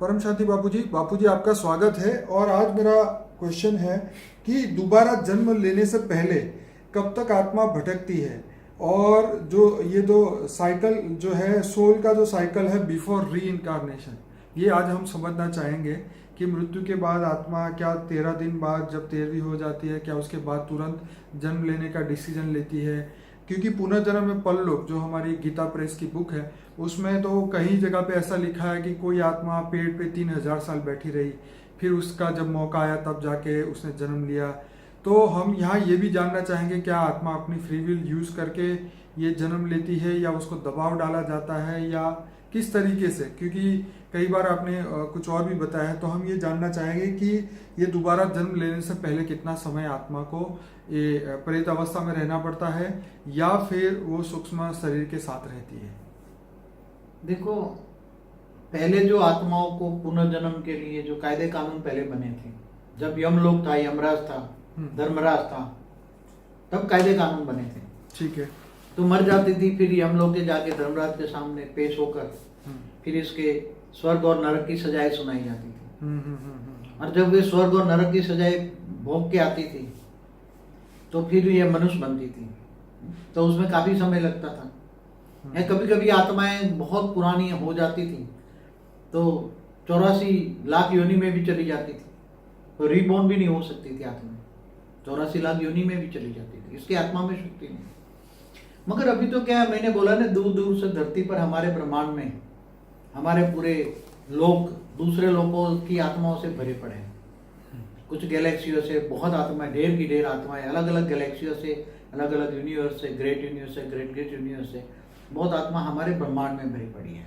परम शांति बापूजी आपका स्वागत है। और आज मेरा क्वेश्चन है कि दोबारा जन्म लेने से पहले कब तक आत्मा भटकती है, और जो ये दो साइकिल जो है, सोल का जो साइकिल है बिफोर री इनकारनेशन, ये आज हम समझना चाहेंगे कि मृत्यु के बाद आत्मा क्या 13 दिन बाद जब 13वीं हो जाती है, क्या उसके बाद तुरंत जन्म लेने का डिसीजन लेती है? क्योंकि पुनर्जन्म में परलोक जो हमारी गीता प्रेस की बुक है उसमें तो कई जगह पे ऐसा लिखा है कि कोई आत्मा पेड़ पे 3000 साल बैठी रही, फिर उसका जब मौका आया तब जाके उसने जन्म लिया। तो हम यहाँ ये भी जानना चाहेंगे क्या आत्मा अपनी फ्री विल यूज़ करके ये जन्म लेती है, या उसको दबाव डाला जाता है, या किस तरीके से? क्योंकि कई बार आपने कुछ और भी बताया है, तो हम ये जानना चाहेंगे कि ये दोबारा जन्म लेने से पहले कितना समय आत्मा को ये प्रेत अवस्था में रहना पड़ता है, या फिर वो सूक्ष्म शरीर के साथ रहती है? देखो, पहले जो आत्माओं को पुनर्जन्म के लिए जो कायदे कानून पहले बने थे, जब यमलोक था, यमराज था, धर्मराज था, तब कायदे कानून बने थे। ठीक है। तो मर जाती थी, फिर यमलोक के जाके धर्मराज के सामने पेश होकर फिर इसके स्वर्ग और नरक की सजाएं सुनाई जाती थी। और जब वे स्वर्ग और नरक की सजाएं भोग के आती थी तो फिर ये मनुष्य बनती थी, तो उसमें काफी समय लगता था। या कभी कभी आत्माएं बहुत पुरानी हो जाती थी तो 84 लाख योनि में भी चली जाती थी, तो रीबॉर्न भी नहीं हो सकती थी आत्मा, 84 लाख योनि में भी चली जाती थी, इसकी आत्मा में शक्ति नहीं। मगर अभी तो क्या है, मैंने बोला ना, दूर दूर से धरती पर हमारे ब्रह्मांड में हमारे पूरे लोक दूसरे लोगों की आत्माओं से भरे पड़े हैं। कुछ गैलेक्सियों से बहुत आत्माएं, ढेर की ढेर आत्माएं, अलग अलग गैलेक्सियों से, अलग अलग यूनिवर्स से, ग्रेट यूनिवर्स से, ग्रेट ग्रेट यूनिवर्स से बहुत आत्मा हमारे ब्रह्मांड में भरी पड़ी है।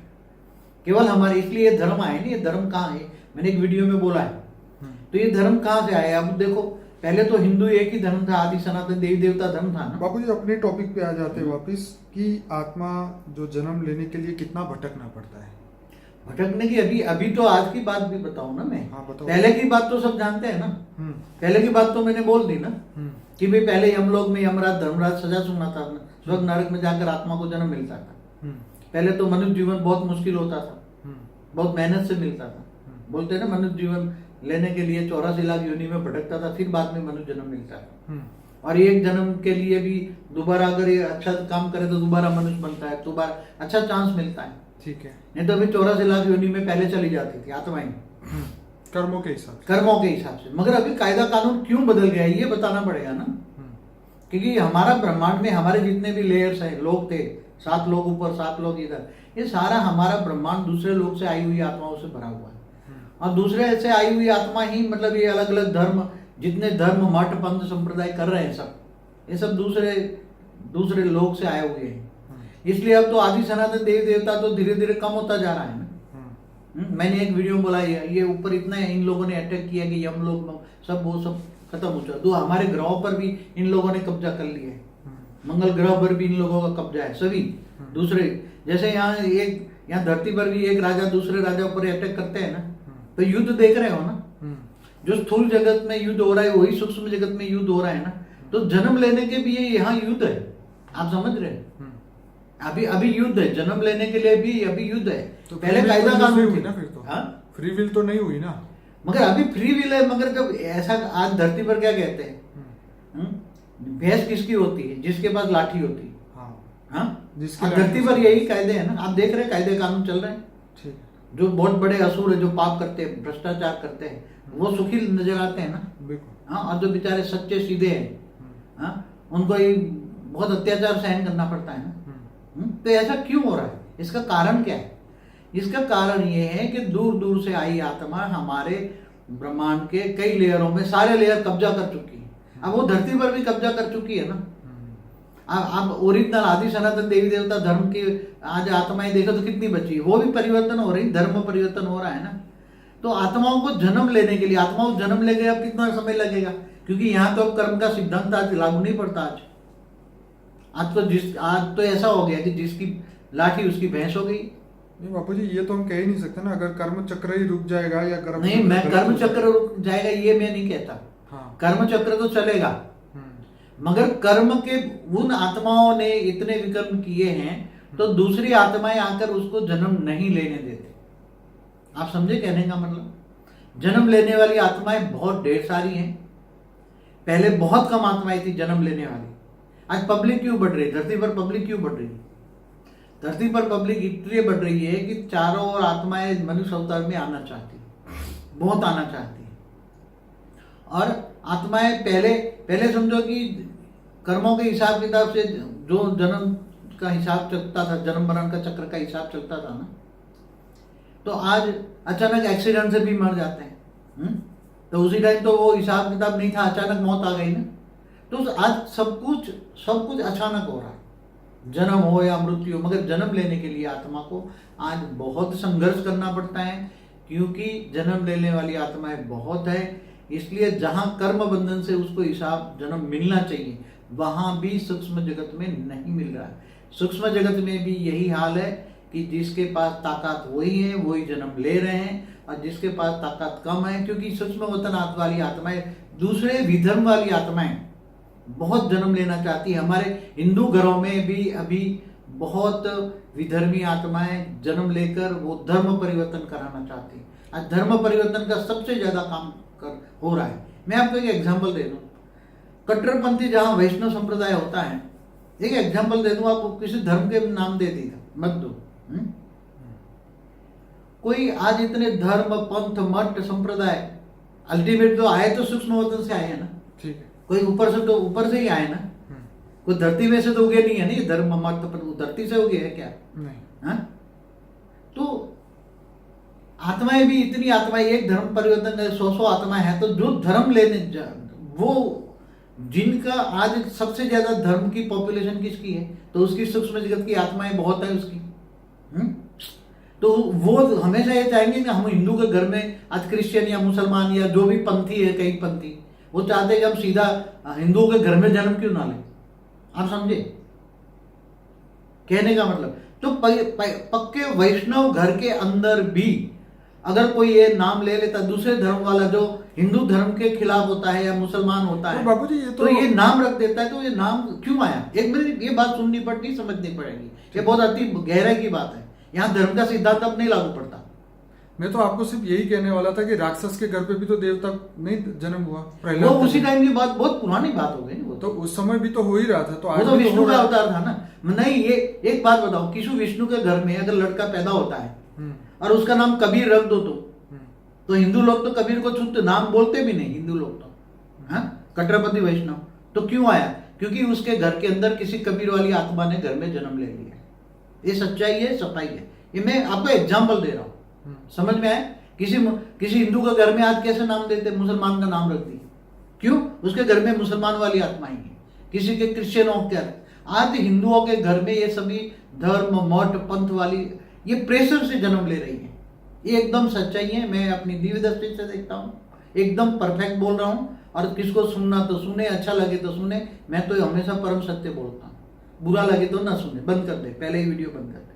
केवल हमारे, इसलिए धर्म आए नहीं, ये धर्म कहाँ है, मैंने एक वीडियो में बोला है। तो ये धर्म कहाँ से आया? अब देखो, पहले तो हिंदू एक ही धर्म था, आदि सनातन देवी देवता धर्म था ना। बापू जी अपने टॉपिक पे आ जाते हैं वापिस कि आत्मा जो जन्म लेने के लिए कितना भटकना पड़ता है? भटकने की अभी तो आज की बात भी बताऊं ना मैं। हाँ, बताओ। पहले की बात तो सब जानते हैं ना। पहले की बात तो मैंने बोल दी ना कि भाई पहले यमलोक में यमराज धर्मराज सजा सुनाता था, स्वर्ग नरक में जाकर आत्मा को जन्म मिलता था। पहले तो मनुष्य जीवन बहुत मुश्किल होता था, बहुत मेहनत से मिलता था। बोलते हैं ना, मनुष्य जीवन लेने के लिए 84 लाख योनि में भटकता था, फिर बाद में मनुष्य जन्म मिलता था। और एक जन्म के लिए भी दोबारा अगर ये अच्छा काम करे तो दोबारा मनुष्य बनता है, दोबारा अच्छा चांस मिलता है। ठीक है। नहीं तो अभी 84 लाख योनि में पहले चली जाती थी आत्माएं, कर्मों के हिसाब से। कर्मों के हिसाब से। मगर अभी कायदा कानून क्यों बदल गया ये बताना पड़ेगा ना। क्योंकि हमारा ब्रह्मांड में हमारे जितने भी लेयर्स हैं, लोग थे, 7 लोग ऊपर 7 लोग इधर, ये सारा हमारा ब्रह्मांड दूसरे लोग से आई हुई आत्माओं से भरा हुआ है। और दूसरे से आई हुई आत्मा ही, मतलब ये अलग अलग धर्म, जितने धर्म मठ पंथ संप्रदाय कर रहे हैं सब, ये सब दूसरे लोग से आए हुए हैं। इसलिए अब तो आदि सनातन देवी देवता तो धीरे धीरे कम होता जा रहा है ना। मैंने एक वीडियो बोला, ये ऊपर इतना इन लोगों ने अटैक किया कि हम लोग सब वो सब खत्म हो चुका। तो हमारे ग्रहों पर भी इन लोगों ने कब्जा कर लिया है, मंगल ग्रह पर भी इन लोगों का कब्जा है। सभी दूसरे, जैसे यहाँ धरती पर भी एक राजा दूसरे राजा पर अटैक करते हैं ना, तो युद्ध देख रहे हो ना। जो स्थूल जगत में युद्ध हो रहा है वही सूक्ष्म जगत में युद्ध हो रहा है ना। तो जन्म लेने के भी यहाँ युद्ध है, आप समझ रहे हैं? अभी युद्ध है, जन्म लेने के लिए भी अभी युद्ध है। तो पहले कायदा कानून थी ना, फिर तो फ्री विल तो नहीं हुई ना। मगर अभी फ्री विल है। मगर जब ऐसा, आज धरती पर क्या कहते हैं, भैंस किसकी होती है? जिसके पास लाठी होती है। हाँ, धरती पर यही कायदे हैं ना। आप देख रहे हैं कायदे कानून चल रहे हैं। जो बहुत बड़े असुर है, जो पाप करते हैं, भ्रष्टाचार करते हैं, वो सुखी नजर आते हैं ना। हाँ, और जो बेचारे सच्चे सीधे हैं, उनको ही बहुत अत्याचार सहन करना पड़ता है ना। तो ऐसा क्यों हो रहा है? इसका कारण क्या है? इसका कारण ये है कि दूर दूर से आई आत्मा हमारे ब्रह्मांड के कई लेयरों में, सारे लेयर कब्जा कर चुकी है। अब वो धरती पर भी कब्जा कर चुकी है ना। अब ओरिजिनल आदि सनातन देवी देवता धर्म की आज आत्माएं देखो तो कितनी बची है, वो भी परिवर्तन हो रही, धर्म परिवर्तन हो रहा है ना। तो आत्माओं को जन्म लेने के लिए, आत्माओं को जन्म लेके अब कितना समय लगेगा? क्योंकि यहाँ तो अब कर्म का सिद्धांत आज लागू नहीं पड़ता। आज तो ऐसा हो गया कि जिसकी लाठी उसकी भैंस हो गई। नहीं बापू जी, ये तो हम कह ही नहीं सकते ना। अगर कर्म चक्र ही रुक जाएगा या कर्म नहीं, मैं कर्म चक्र रुक जाएगा ये मैं नहीं कहता। कर्म चक्र तो चलेगा, मगर कर्म के उन आत्माओं ने इतने विकर्म किए हैं तो दूसरी आत्माएं आकर उसको जन्म नहीं लेने देते। आप समझे कहने का मतलब? जन्म लेने वाली आत्माएं बहुत ढेर सारी हैं। पहले बहुत कम आत्माएं थी जन्म लेने वाली। आज पब्लिक क्यों बढ़ रही है? धरती पर पब्लिक क्यों बढ़ रही है? धरती पर पब्लिक इसलिए बढ़ रही है कि चारों ओर आत्माएं मनुष्य अवतार में आना चाहती है, बहुत आना चाहती है। और आत्माएं पहले समझो कि कर्मों के हिसाब किताब से जो जन्म का हिसाब चलता था, जन्म मरण का चक्र का हिसाब चलता था ना, तो आज अचानक एक्सीडेंट से भी मर जाते हैं। तो उसी टाइम तो वो हिसाब किताब नहीं था, अचानक मौत आ गई ना। तो आज सब कुछ अचानक हो रहा है, जन्म हो या मृत्यु। मगर जन्म लेने के लिए आत्मा को आज बहुत संघर्ष करना पड़ता है, क्योंकि जन्म लेने वाली आत्माएं बहुत है। इसलिए जहां कर्म बंधन से उसको हिसाब जन्म मिलना चाहिए, वहां भी सूक्ष्म जगत में नहीं मिल रहा है। सूक्ष्म जगत में भी यही हाल है कि जिसके पास ताकत वही है, वही जन्म ले रहे हैं, और जिसके पास ताकत कम है, क्योंकि सूक्ष्म वतन वाली आत्माएं, दूसरे विधर्म वाली आत्माएं बहुत जन्म लेना चाहती है। हमारे हिंदू घरों में भी अभी बहुत विधर्मी आत्माएं जन्म लेकर वो धर्म परिवर्तन कराना चाहती है। आज धर्म परिवर्तन का सबसे ज्यादा काम हो रहा है। मैं आपको एक एग्जांपल दे दूं, कट्टरपंथी जहां वैष्णव संप्रदाय होता है, एक एग्जांपल दे दूं आपको, किसी धर्म के नाम दे दी मत दो। कोई आज इतने धर्म, पंथ, मठ, संप्रदाय, अल्टीमेट जो आए तो सूक्ष्म वतन से आए हैं ना। ठीक है। कोई ऊपर से तो ऊपर से ही आए ना, कोई धरती में से तो उगे नहीं है ना। ये धर्म मत धरती से उगे है क्या? नहीं। हाँ? तो आत्माएं भी इतनी आत्माएं, एक धर्म परिवर्तन 100 आत्माएं हैं, तो जो धर्म लेने वो जिनका आज सबसे ज्यादा धर्म की पॉपुलेशन किसकी है, तो उसकी सूक्ष्म जगत की आत्माएं बहुत है उसकी। तो वो हमेशा ये चाहेंगे कि हम हिंदू के घर में आज क्रिश्चियन या मुसलमान या जो भी पंथी है, कई पंथी, वो चाहते हैं कि हम सीधा हिंदुओं के घर में जन्म क्यों ना लें। आप समझे कहने का मतलब? तो पक्के वैष्णव घर के अंदर भी अगर कोई ये नाम ले लेता, दूसरे धर्म वाला जो हिंदू धर्म के खिलाफ होता है या मुसलमान होता है, बाबूजी तो ये नाम रख देता है। तो ये नाम क्यों आया? एक मिनट, ये बात सुननी पड़ती, समझनी पड़ेगी। ये बहुत अति गहराई की बात है। यहाँ धर्म का सिद्धांत अब नहीं लागू पड़ता। मैं तो आपको सिर्फ यही कहने वाला था कि राक्षस के घर पे भी तो देवता नहीं जन्म हुआ। वो उसी टाइम की बात, बहुत पुरानी बात हो गई वो तो उस समय भी तो हो ही रहा था। तो वो तो विष्णु का अवतार था ना। नहीं, ये एक बात बताओ, किसी विष्णु के घर में अगर लड़का पैदा होता है और उसका नाम कबीर रख दो, तो हिंदू लोग तो कबीर को छूते, नाम बोलते भी नहीं हिंदू लोग तो। हाँ, कट्टरपंथी वैष्णव। तो क्यों आया? क्योंकि उसके घर के अंदर किसी कबीर वाली आत्मा ने घर में जन्म ले लिया। ये सच्चाई है, सफाई है। ये मैं आपको एग्जाम्पल दे रहा हूँ, समझ में आए? किसी हिंदू के घर में आज कैसे नाम देते? मुसलमान का नाम रख दिए। क्यों? उसके घर में मुसलमान वाली आत्माएं हैं। किसी के क्रिश्चियनों के, आज हिंदुओं के घर में ये सभी धर्म, मठ, पंथ वाली ये प्रेशर से जन्म ले रही है। ये एकदम सच्चाई है। मैं अपनी दिव्य दृष्टि से देखता हूँ, एकदम परफेक्ट बोल रहा हूँ। और किसको सुनना तो सुने, अच्छा लगे तो सुने। मैं तो हमेशा परम सत्य बोलता हूँ, बुरा लगे तो ना सुने, बंद कर दे, पहले ही वीडियो बंद कर दे।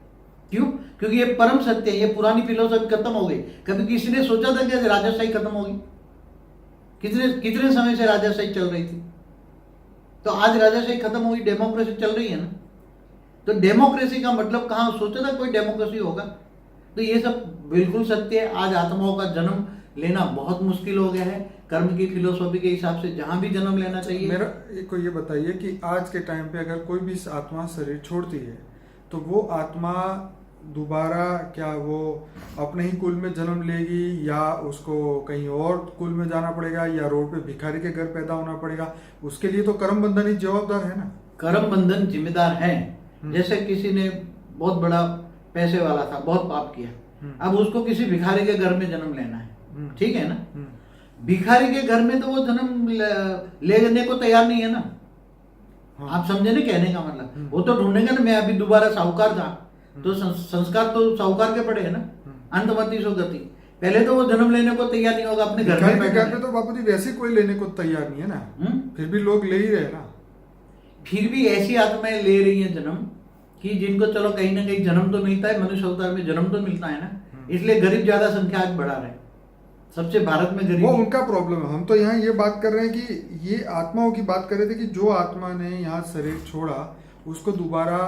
क्यों? क्योंकि ये परम सत्य है। ये पुरानी फिलोसफी खत्म हो गई। कभी किसी ने सोचा था कि राजाशाही खत्म होगी? कितने समय से राजाशाही चल रही थी? तो आज राजाशाही खत्म हुई, डेमोक्रेसी चल रही है ना। तो डेमोक्रेसी का मतलब कहाँ सोचा था कोई डेमोक्रेसी होगा? तो ये सब बिल्कुल सत्य है। आज आत्माओं का जन्म लेना बहुत मुश्किल हो गया है। कर्म की फिलोसफी के हिसाब से जहां भी जन्म लेना चाहिए। मेरा को ये बताइए कि आज के टाइम पे अगर कोई भी आत्मा शरीर छोड़ती है, तो वो आत्मा दोबारा क्या वो अपने ही कुल में जन्म लेगी, या उसको कहीं और कुल में जाना पड़ेगा, या रोड पे भिखारी के घर पैदा होना पड़ेगा? उसके लिए तो कर्म बंधन ही जवाबदार है ना। कर्म बंधन जिम्मेदार है। जैसे किसी ने बहुत बड़ा पैसे वाला था, बहुत पाप किया, अब उसको किसी भिखारी के घर में जन्म लेना है, ठीक है ना। भिखारी के घर में तो वो जन्म लेने को तैयार नहीं है ना। आप समझे ना कहने का मतलब? वो तो ढूंढेंगे ना। मैं अभी दोबारा साहूकार था, तो संस्कार तो साहूकार के पड़े है ना, अंतमति सो गति। पहले तो वो जन्म लेने को तैयार नहीं होगा अपने घर में। घर पे तो बापूजी वैसे कोई लेने को तैयार नहीं है ना। फिर भी लोग ले ही रहे ना। फिर भी ऐसी आत्माएं ले रही हैं जन्म कि जिनको चलो कहीं ना कहीं जन्म तो मिलता है, मनुष्य अवतार में जन्म तो मिलता है ना। इसलिए गरीब ज्यादा संख्या आज बढ़ा रहे, सबसे भारत में गरीब। वो उनका प्रॉब्लम है। हम तो यहाँ ये बात कर रहे हैं कि ये आत्माओं की बात कर रहे थे कि जो आत्मा ने यहाँ शरीर छोड़ा, उसको दोबारा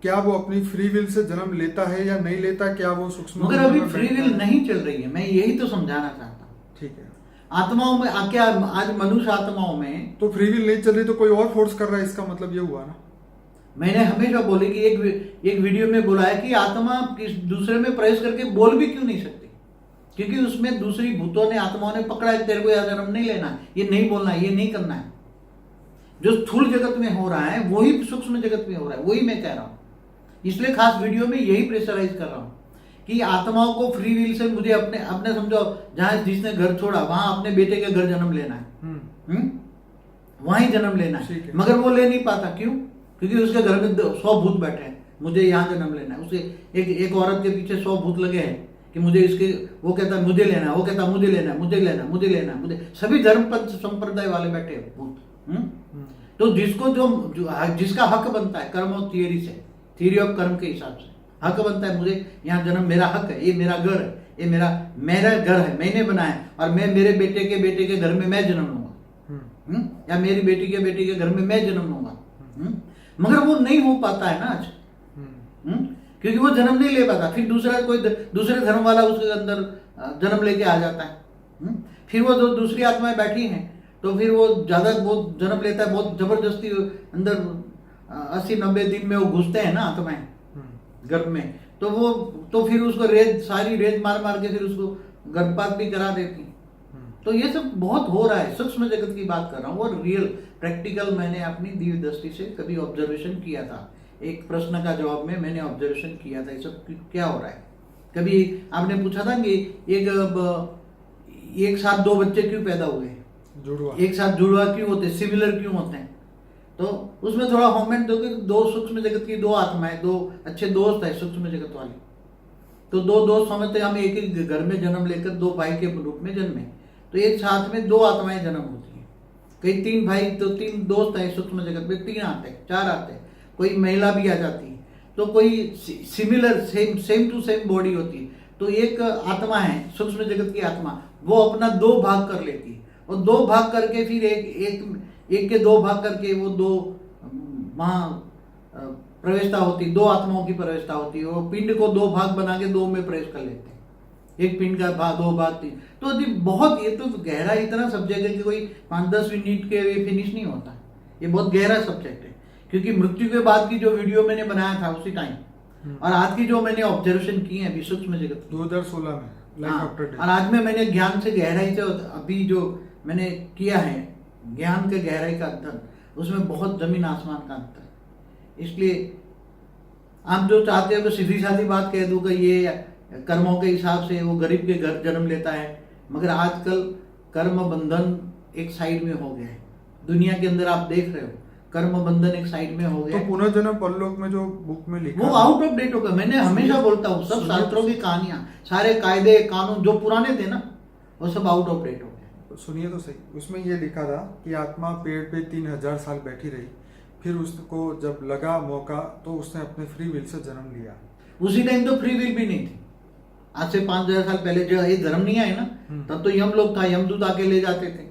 क्या वो अपनी फ्री विल से जन्म लेता है या नहीं लेता, क्या वो सूक्ष्म मगर तंत्र अभी में फ्री बैठता विल है? नहीं चल रही है, मैं यही तो समझाना चाहता हूँ। ठीक है, आत्माओं में क्या आज मनुष्य आत्माओं में, तो फ्री विल नहीं चल रही तो कोई और फोर्स कर रहा है, इसका मतलब ये हुआ ना। मैंने हमेशा बोले कि एक वीडियो में बोला है कि आत्मा किस दूसरे में प्रवेश करके बोल भी क्यों नहीं सकती, क्योंकि उसमें दूसरी भूतों ने, आत्माओं ने पकड़ा है, तेरे को यह जन्म नहीं लेना है, ये नहीं बोलना है, ये नहीं करना है। जो स्थूल जगत में हो रहा है वही सूक्ष्म जगत में हो रहा है, वही मैं कह रहा हूं। इसलिए खास वीडियो में यही प्रेशराइज कर रहा हूं कि आत्माओं को फ्री विल से मुझे अपने अपने समझो, जहां जिसने घर छोड़ा वहां अपने बेटे के घर जन्म लेना है, वहीं जन्म लेना है, मगर वो ले नहीं पाता। क्यों? क्योंकि उसके घर में 100 भूत बैठे हैं, मुझे यहाँ जन्म लेना है। उसे एक औरत के पीछे 100 भूत लगे हैं कि मुझे इसके, वो कहता है मुझे लेना है, वो कहता है मुझे लेना है, मुझे लेना है, मुझे लेना है, मुझे, सभी धर्म पंथ संप्रदाय वाले बैठे हैं भूत। तो जिसको जो जिसका हक बनता है कर्म और थियरी से, थियरी ऑफ कर्म के हिसाब से हक बनता है, मुझे यहाँ जन्म, मेरा हक है, ये मेरा घर है, ये मेरा घर है, मैंने बनाया, और मैं मेरे बेटे के घर में मैं जन्म लूंगा, या मेरी बेटी के घर में मैं जन्म लूंगा। मगर वो नहीं हो पाता है ना आज, क्योंकि वो जन्म नहीं ले पाता। फिर दूसरे धर्म वाला उसके अंदर जन्म लेके आ जाता है। फिर वो जो दूसरी आत्माएं बैठी हैं, तो फिर वो ज्यादा बहुत जन्म लेता है, बहुत जबरदस्ती अंदर 80-90 दिन में वो घुसते हैं ना आत्माएं गर्भ में, तो फिर उसको सारी रेज मार मार के फिर उसको गर्भपात भी करा देती। तो ये सब बहुत हो रहा है, सूक्ष्म जगत की बात कर रहा हूँ, और रियल प्रैक्टिकल मैंने अपनी दिव्य दृष्टि से कभी ऑब्जर्वेशन किया था। एक प्रश्न का जवाब में मैंने ऑब्जर्वेशन किया था ये सब क्या हो रहा है। कभी आपने पूछा था कि एक साथ 2 बच्चे क्यों पैदा हुए, जुड़वा, एक साथ जुड़वा क्यों होते, सिमिलर क्यों होते हैं? तो उसमें थोड़ा कमेंट दो कि 2 सूक्ष्म जगत की 2 आत्माएं, 2 अच्छे दोस्त है सूक्ष्म जगत वाली, तो 2 दोस्त समझते हम एक ही घर में जन्म लेकर 2 भाई के रूप में जन्मे, तो एक साथ में 2 आत्माएं जन्म होती है। कई 3 भाई, तो 3 दोस्त है सूक्ष्म जगत में, 3 आते हैं, 4 आते हैं, कोई महिला भी आ जाती है, तो कोई similar same to same body होती है। तो एक आत्मा है सूक्ष्म जगत की आत्मा, वो अपना 2 भाग कर लेती है, और 2 भाग करके फिर एक के 2 भाग करके वो 2 वहां प्रवेशता होती, 2 आत्माओं की प्रवेशता होती है। वो पिंड को 2 भाग बना के 2 में प्रवेश कर लेते हैं, एक पिंड का भाग 2 भाग 3। तो बहुत, ये तो गहरा इतना सब्जेक्ट है कि कोई 5-10 मिनट के फिनिश नहीं होता। ये बहुत गहरा सब्जेक्ट है, क्योंकि मृत्यु के बाद की जो वीडियो मैंने बनाया था उसी टाइम, और आज की जो मैंने ऑब्जर्वेशन की है अभी सूक्ष्म जगत 2016 में लाइफ आफ्टर डेथ, और आज में मैंने ज्ञान से गहराई से अभी जो मैंने किया है ज्ञान के गहराई का अंतर, उसमें बहुत जमीन आसमान का अंतर है। इसलिए आप जो चाहते हो तो सीधी साधी बात कह दो कि ये कर्मों के हिसाब से वो गरीब के घर जन्म लेता है, मगर आजकल कर्म बंधन एक साइड में हो गया है। दुनिया के अंदर आप देख रहे हो कर्म बंधन एक साइड में हो गया। तो पुनर्जन्म परलोक में जो बुक में लिखा वो आउट ऑफ डेट हो गया। मैंने हमेशा बोलता हूँ सब शास्त्रों की कहानियां, सारे कायदे कानून जो पुराने थे ना, वो सब आउट ऑफ डेट हो गए। सुनिए तो सही, उसमें ये लिखा था कि आत्मा पेड़ पे 3000 साल बैठी रही, फिर उसको जब लगा मौका तो उसने अपने फ्री विल से जन्म लिया। उसी टाइम तो फ्री विल भी नहीं थी। आज से 5000 साल पहले जब ये धर्म नहीं आए ना, तब तो यम लोग था, यमदूत आके ले जाते थे,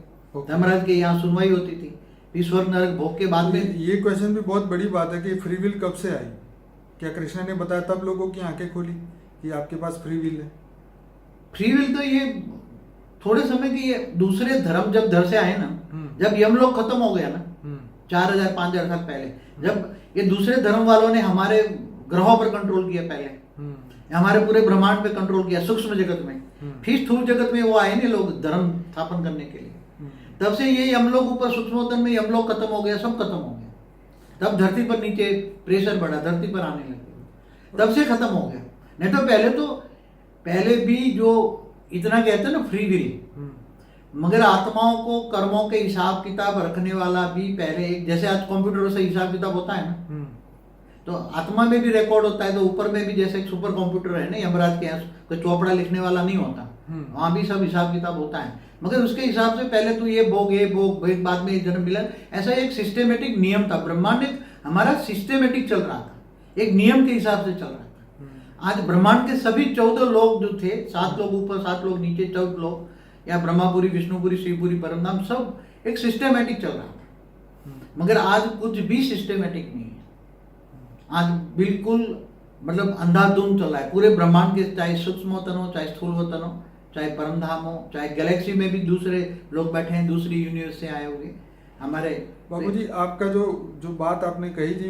धर्मराज के यहाँ सुनवाई होती थी, फिर स्वर्ग नरक भोग के बाद में। ये क्वेश्चन भी बहुत बड़ी बात है कि फ्री विल कब से आई? क्या कृष्ण ने बताया तब लोगों की आंखें खोली कि आपके पास फ्री विल है? फ्री विल तो ये थोड़े समय की, ये दूसरे धर्म जब धर से आए ना, जब यमलोक खत्म हो गया ना 4000-5000 साल पहले, जब ये दूसरे धर्म वालों ने हमारे ग्रहों पर कंट्रोल किया, पहले हमारे पूरे ब्रह्मांड पे कंट्रोल किया सूक्ष्म जगत में, फिर स्थूल जगत में वो आए नहीं लोग धर्म स्थापन करने के लिए, तब से ये यमलोक ऊपर सूक्ष्मोत्तन में यमलोक खत्म हो गया, सब खत्म हो गया। तब धरती पर नीचे प्रेशर बढ़ा, धरती पर आने लगे, तब से खत्म हो गया। नहीं तो पहले भी जो इतना कहते हैं ना फ्री विल, मगर आत्माओं को कर्मों के हिसाब किताब रखने वाला भी पहले एक, जैसे आज कंप्यूटर से हिसाब किताब होता है ना, तो आत्मा में भी रिकॉर्ड होता है, तो ऊपर में भी जैसे एक सुपर कंप्यूटर है ना यमराज के यहाँ, कोई चौपड़ा लिखने वाला नहीं होता, वहां भी सब हिसाब किताब होता है, मगर उसके हिसाब से पहले तो ये भोग बाद में जन्म मिला, ऐसा एक सिस्टेमेटिक नियम था। ब्रह्मांड हमारा सिस्टेमेटिक चल रहा था, एक नियम के हिसाब से चल रहा था। आज ब्रह्मांड के सभी 14 लोग जो थे, 7 लोग ऊपर 7 लोग नीचे, 14 लोग, या ब्रह्मापुरी, विष्णुपुरी, शिवपुरी, परमधाम, सब एक सिस्टेमेटिक चल रहा था, मगर आज कुछ भी सिस्टेमेटिक नहीं है। आज बिल्कुल मतलब अंधाधुंध चल रहा है पूरे ब्रह्मांड के, चाहे सूक्ष्म वतन हो, चाहे स्थूल वतन हो, चाहे परमधाम हो, चाहे गैलेक्सी में भी दूसरे लोग बैठे हैं, दूसरी यूनिवर्स से आए होंगे हमारे। बापूजी आपका जो जो बात आपने कही थी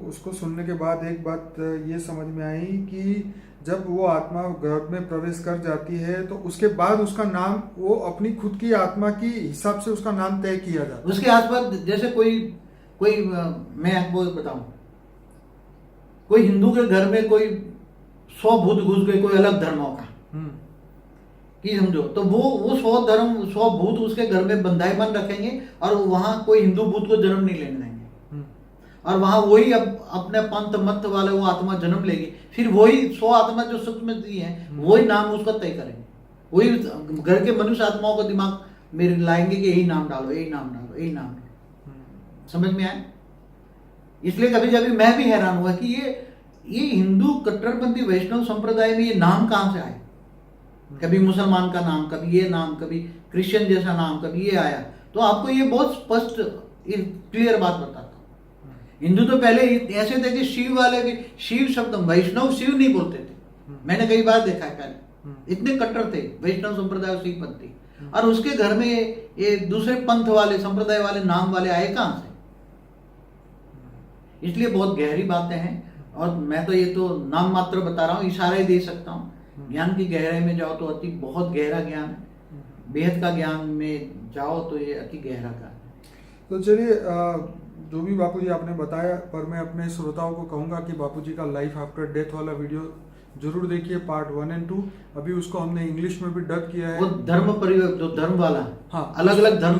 उसको सुनने के बाद एक बात ये समझ में आई कि जब वो आत्मा गर्भ में प्रवेश कर जाती है तो उसके बाद उसका नाम, वो अपनी खुद की आत्मा की हिसाब से उसका नाम तय किया जाता है। उसके आसपास जैसे कोई मैं आपको बताऊं, कोई हिंदू के घर में कोई 100 भूत घुस गए कोई अलग धर्मों का, कि समझो, तो वो 100 भूत उसके घर में बंधाईबंद रखेंगे और वहां कोई हिंदू भूत को जन्म नहीं लेने देंगे, और वहां वही अपने पंथ मत वाले वो आत्मा जन्म लेगी, फिर वही 100 आत्मा जो सूक्ष्म है वही नाम उसका तय करेंगे, वही घर के मनुष्य आत्माओं को दिमाग में लाएंगे कि यही नाम डालो, यही नाम डालो, यही नाम डालो। समझ में आए? इसलिए कभी कभी मैं भी हैरान हुआ कि ये हिंदू कट्टरपंथी वैष्णव संप्रदाय में ये नाम कहां से आए। कभी मुसलमान का नाम, कभी ये नाम, कभी क्रिश्चियन जैसा नाम, कभी ये आया। तो आपको ये बहुत स्पष्ट क्लियर बात बताता हूं। हिंदू तो पहले ऐसे थे कि शिव वाले भी, शिव शब्द वैष्णव शिव नहीं बोलते थे, मैंने कई बार देखा है पहले, इतने कट्टर थे वैष्णव संप्रदाय शिव पंथी, और उसके घर में ये दूसरे पंथ वाले संप्रदाय वाले नाम वाले आए कहां से। इसलिए बहुत गहरी बातें हैं, और मैं तो ये तो नाम मात्र बता रहा हूँ, इशारे दे सकता हूँ। ज्ञान की गहराई में जाओ तो अति बहुत गहरा ज्ञान है, बेहद का ज्ञान में जाओ तो ये अति गहरा का है। तो चलिए, जो भी बापूजी आपने बताया, पर मैं अपने श्रोताओं को कहूंगा कि बापूजी का लाइफ आफ्टर डेथ वाला वीडियो जरूर देखिए, पार्ट 1 और 2। अभी उसको हमने इंग्लिश में भी डब किया है। वो धर्म परिवर्तन, जो धर्म वाला, हाँ, अलग अलग धर्म,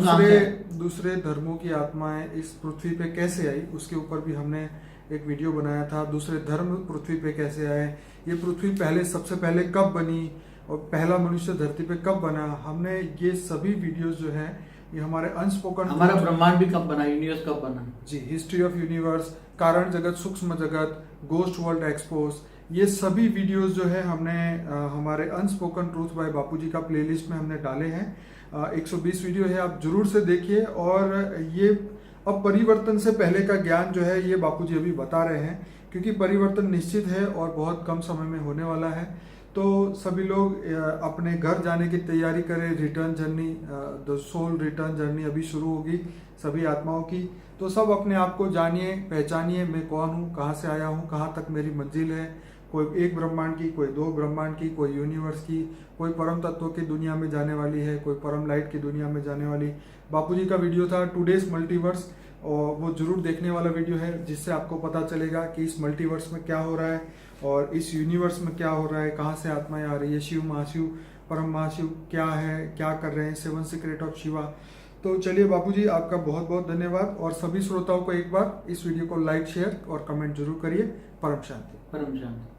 दूसरे धर्मों की आत्माएं इस पृथ्वी पे कैसे आई, उसके ऊपर भी हमने एक वीडियो बनाया था। दूसरे धर्म पृथ्वी पे कैसे आए, ये पृथ्वी पहले सबसे पहले कब बनी, और पहला मनुष्य धरती पे कब बना, हमने ये सभी वीडियोस जो है ये हमारे अनस्पोकन, हमारा ब्रह्मांड भी कब बना, यूनिवर्स कब बना, जी, हिस्ट्री ऑफ यूनिवर्स, कारण जगत, सूक्ष्म जगत, गोस्ट वर्ल्ड एक्सपोज, ये सभी वीडियोस जो है हमने हमारे अनस्पोकन ट्रूथ बाय बापूजी का प्लेलिस्ट में हमने डाले हैं। 120 वीडियो है, आप जरूर से देखिए। और ये अब परिवर्तन से पहले का ज्ञान जो है ये बापूजी अभी बता रहे हैं, क्योंकि परिवर्तन निश्चित है और बहुत कम समय में होने वाला है। तो सभी लोग अपने घर जाने की तैयारी करें। Return journey, the soul return journey अभी शुरू होगी सभी आत्माओं की। तो सब अपने आप को जानिए, पहचानिए, मैं कौन हूँ, कहाँ से आया हूँ, कहाँ तक मेरी मंजिल है। कोई एक ब्रह्मांड की, कोई 2 ब्रह्मांड की, कोई यूनिवर्स की, कोई परम तत्वों की दुनिया में जाने वाली है, कोई परम लाइट की दुनिया में जाने वाली। बापूजी का वीडियो था टुडेज मल्टीवर्स, और वो जरूर देखने वाला वीडियो है, जिससे आपको पता चलेगा कि इस मल्टीवर्स में क्या हो रहा है और इस यूनिवर्स में क्या हो रहा है, कहाँ से आत्माएं आ रही है, शिव महाशिव, परम महाशिव क्या है, क्या कर रहे हैं, 7 सीक्रेट ऑफ शिवा। तो चलिए बापूजी, आपका बहुत बहुत धन्यवाद, और सभी श्रोताओं को एक बार इस वीडियो को लाइक, शेयर और कमेंट जरूर करिए। परम शांति। परम शांति।